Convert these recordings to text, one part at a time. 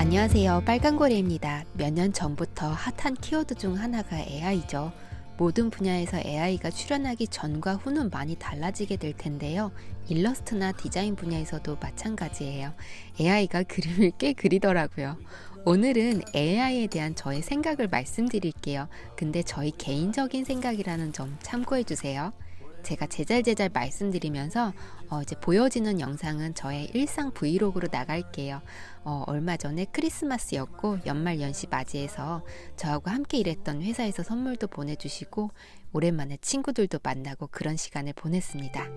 안녕하세요. 빨간고래입니다. 몇 년 전부터 핫한 키워드 중 하나가 AI죠. 모든 분야에서 AI가 출현하기 전과 후는 많이 달라지게 될 텐데요. 일러스트나 디자인 분야에서도 마찬가지예요. AI가 그림을 꽤 그리더라고요. 오늘은 AI에 대한 저의 생각을 말씀드릴게요. 근데 저희 개인적인 생각이라는 점 참고해 주세요. 제가 제잘제잘 말씀드리면서 이제 보여지는 영상은 저의 일상 브이로그로 나갈게요. 얼마 전에 크리스마스였고 연말연시 맞이해서 저하고 함께 일했던 회사에서 선물도 보내주시고 오랜만에 친구들도 만나고 그런 시간을 보냈습니다.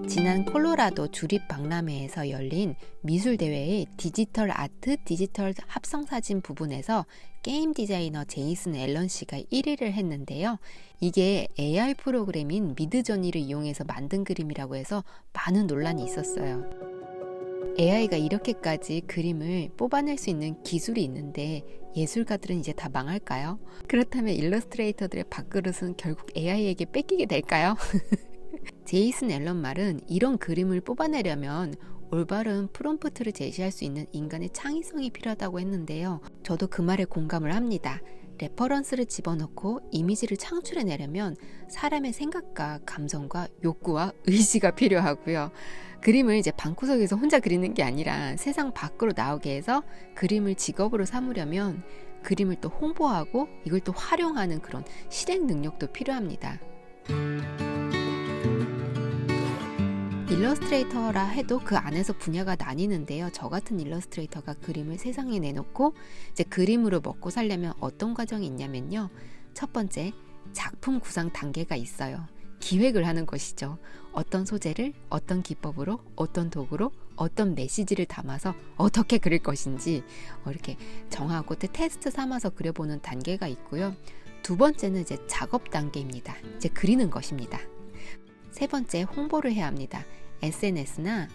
지난 콜로라도 주립박람회에서 열린 미술대회의 디지털 아트, 디지털 합성사진 부분에서 게임 디자이너 제이슨 앨런 씨가 1위를 했는데요. 이게 AI 프로그램인 미드저니를 이용해서 만든 그림이라고 해서 많은 논란이 있었어요. AI가 이렇게까지 그림을 뽑아낼 수 있는 기술이 있는데 예술가들은 이제 다 망할까요? 그렇다면 일러스트레이터들의 밥그릇은 결국 AI에게 뺏기게 될까요? 제이슨 앨런 말은 이런 그림을 뽑아내려면 올바른 프롬프트를 제시할 수 있는 인간의 창의성이 필요하다고 했는데요. 저도 그 말에 공감을 합니다. 레퍼런스를 집어넣고 이미지를 창출해내려면 사람의 생각과 감성과 욕구와 의지가 필요하고요. 그림을 이제 방구석에서 혼자 그리는 게 아니라 세상 밖으로 나오게 해서 그림을 직업으로 삼으려면 그림을 또 홍보하고 이걸 또 활용하는 그런 실행 능력도 필요합니다. 일러스트레이터라 해도 그 안에서 분야가 나뉘는데요. 저 같은 일러스트레이터가 그림을 세상에 내놓고 이제 그림으로 먹고 살려면 어떤 과정이 있냐면요. 첫 번째, 작품 구상 단계가 있어요. 기획을 하는 것이죠. 어떤 소재를 어떤 기법으로 어떤 도구로 어떤 메시지를 담아서 어떻게 그릴 것인지 이렇게 정하고 테스트 삼아서 그려보는 단계가 있고요. 두 번째는 이제 작업 단계입니다. 이제 그리는 것입니다. 세 번째, 홍보를 해야 합니다. SNS나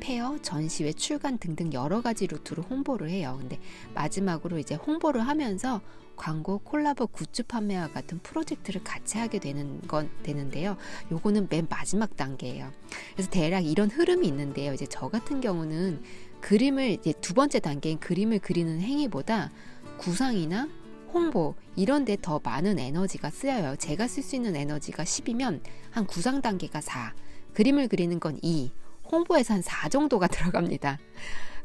페어, 전시회, 출간 등등 여러 가지 루트로 홍보를 해요. 근데 마지막으로 이제 홍보를 하면서 광고, 콜라보, 굿즈 판매와 같은 프로젝트를 같이 하게 되는데요. 요거는 맨 마지막 단계예요. 그래서 대략 이런 흐름이 있는데요. 이제 저 같은 경우는 그림을 이제 두 번째 단계인 그림을 그리는 행위보다 구상이나 홍보 이런 데 더 많은 에너지가 쓰여요. 제가 쓸 수 있는 에너지가 10이면 한 구상 단계가 4, 그림을 그리는 건 2, 홍보에서 한 4 정도가 들어갑니다.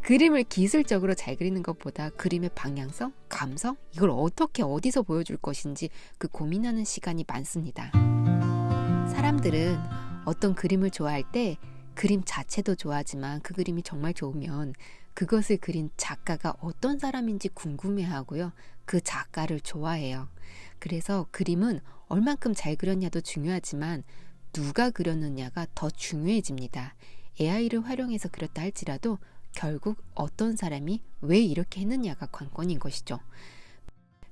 그림을 기술적으로 잘 그리는 것보다 그림의 방향성, 감성, 이걸 어떻게 어디서 보여줄 것인지 그 고민하는 시간이 많습니다. 사람들은 어떤 그림을 좋아할 때 그림 자체도 좋아하지만 그 그림이 정말 좋으면 그것을 그린 작가가 어떤 사람인지 궁금해하고요. 그 작가를 좋아해요. 그래서 그림은 얼만큼 잘 그렸냐도 중요하지만 누가 그렸느냐가 더 중요해집니다. AI를 활용해서 그렸다 할지라도 결국 어떤 사람이 왜 이렇게 했느냐가 관건인 것이죠.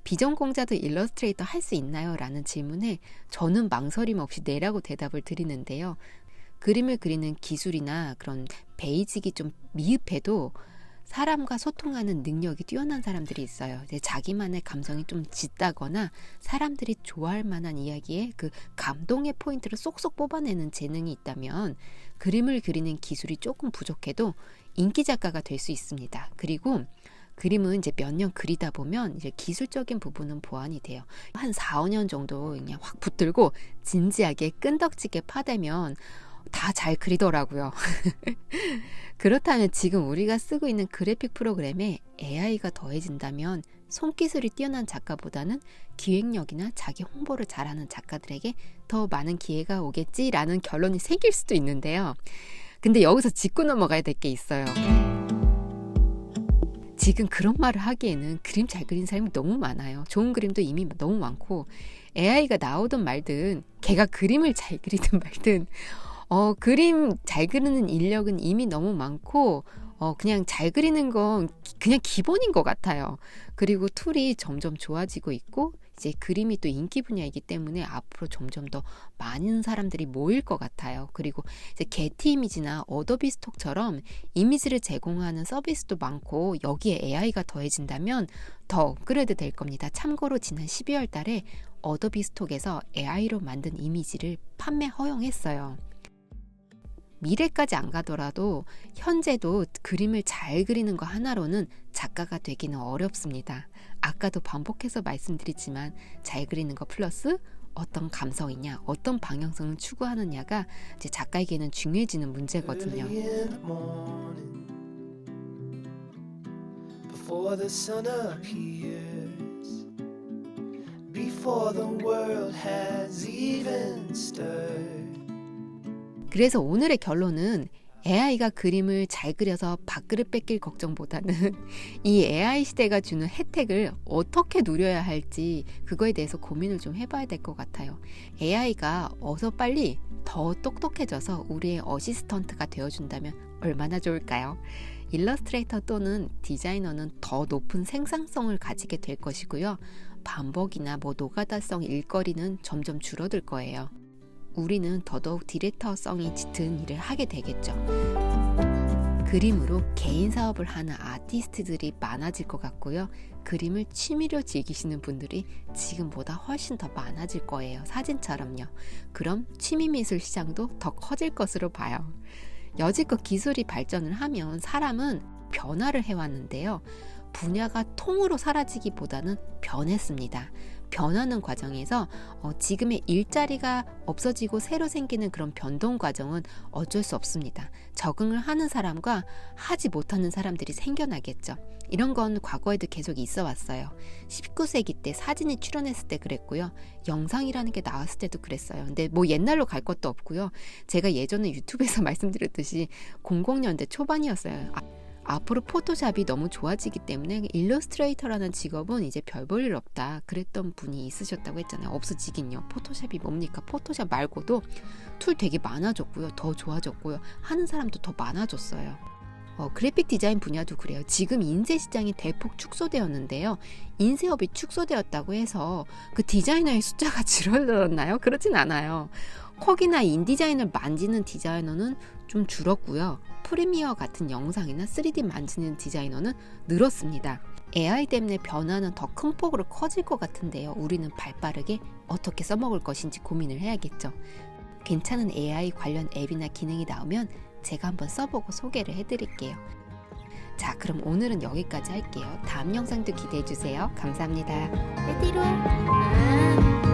비전공자도 일러스트레이터 할 수 있나요? 라는 질문에 저는 망설임 없이 네라고 대답을 드리는데요. 그림을 그리는 기술이나 그런 베이직이 좀 미흡해도 사람과 소통하는 능력이 뛰어난 사람들이 있어요. 이제 자기만의 감성이 좀 짙다거나 사람들이 좋아할 만한 이야기에 그 감동의 포인트를 쏙쏙 뽑아내는 재능이 있다면 그림을 그리는 기술이 조금 부족해도 인기 작가가 될 수 있습니다. 그리고 그림은 이제 몇 년 그리다 보면 이제 기술적인 부분은 보완이 돼요. 한 4, 5년 정도 그냥 확 붙들고 진지하게 끈덕지게 파대면 다 잘 그리더라고요. 그렇다면 지금 우리가 쓰고 있는 그래픽 프로그램에 AI가 더해진다면 손기술이 뛰어난 작가보다는 기획력이나 자기 홍보를 잘하는 작가들에게 더 많은 기회가 오겠지라는 결론이 생길 수도 있는데요. 근데 여기서 짚고 넘어가야 될 게 있어요. 지금 그런 말을 하기에는 그림 잘 그린 사람이 너무 많아요. 좋은 그림도 이미 너무 많고 AI가 나오든 말든 걔가 그림을 잘 그리든 말든 그림 잘 그리는 인력은 이미 너무 많고 그냥 잘 그리는 건 그냥 기본인 것 같아요. 그리고 툴이 점점 좋아지고 있고 이제 그림이 또 인기 분야이기 때문에 앞으로 점점 더 많은 사람들이 모일 것 같아요. 그리고 이제 게티 이미지나 어도비 스톡처럼 이미지를 제공하는 서비스도 많고 여기에 AI가 더해진다면 더 업그레이드 될 겁니다. 참고로 지난 12월 달에 어도비 스톡에서 AI로 만든 이미지를 판매 허용했어요. 미래까지 안 가더라도 현재도 그림을 잘 그리는 거 하나로는 작가가 되기는 어렵습니다. 아까도 반복해서 말씀드리지만 잘 그리는 거 플러스 어떤 감성이냐, 어떤 방향성을 추구하느냐가 이제 작가에게는 중요해지는 문제거든요. Before the sun appears, before the world has even stirred. 그래서 오늘의 결론은 AI가 그림을 잘 그려서 밥그릇 뺏길 걱정보다는 이 AI 시대가 주는 혜택을 어떻게 누려야 할지 그거에 대해서 고민을 좀 해봐야 될 것 같아요. AI가 어서 빨리 더 똑똑해져서 우리의 어시스턴트가 되어준다면 얼마나 좋을까요? 일러스트레이터 또는 디자이너는 더 높은 생산성을 가지게 될 것이고요. 반복이나 노가다성 일거리는 점점 줄어들 거예요. 우리는 더더욱 디렉터성이 짙은 일을 하게 되겠죠. 그림으로 개인 사업을 하는 아티스트들이 많아질 것 같고요. 그림을 취미로 즐기시는 분들이 지금보다 훨씬 더 많아질 거예요. 사진처럼요. 그럼 취미 미술 시장도 더 커질 것으로 봐요. 여지껏 기술이 발전을 하면 사람은 변화를 해왔는데요. 분야가 통으로 사라지기보다는 변했습니다. 변하는 과정에서 지금의 일자리가 없어지고 새로 생기는 그런 변동 과정은 어쩔 수 없습니다. 적응을 하는 사람과 하지 못하는 사람들이 생겨나겠죠. 이런 건 과거에도 계속 있어 왔어요. 19세기 때 사진이 출현했을 때 그랬고요. 영상이라는 게 나왔을 때도 그랬어요. 근데 옛날로 갈 것도 없고요. 제가 예전에 유튜브에서 말씀드렸듯이 00년대 초반이었어요. 앞으로 포토샵이 너무 좋아지기 때문에 일러스트레이터라는 직업은 이제 별 볼 일 없다 그랬던 분이 있으셨다고 했잖아요. 없어지긴요. 포토샵이 뭡니까? 포토샵 말고도 툴 되게 많아졌고요. 더 좋아졌고요. 하는 사람도 더 많아졌어요. 그래픽 디자인 분야도 그래요. 지금 인쇄 시장이 대폭 축소되었는데요. 인쇄업이 축소되었다고 해서 그 디자이너의 숫자가 줄어들었나요? 그렇진 않아요. 콕이나 인디자인을 만지는 디자이너는 좀 줄었고요. 프리미어 같은 영상이나 3D 만지는 디자이너는 늘었습니다. AI 때문에 변화는 더 큰 폭으로 커질 것 같은데요. 우리는 발빠르게 어떻게 써먹을 것인지 고민을 해야겠죠. 괜찮은 AI 관련 앱이나 기능이 나오면 제가 한번 써보고 소개를 해드릴게요. 자, 그럼 오늘은 여기까지 할게요. 다음 영상도 기대해주세요. 감사합니다. 띠띠로.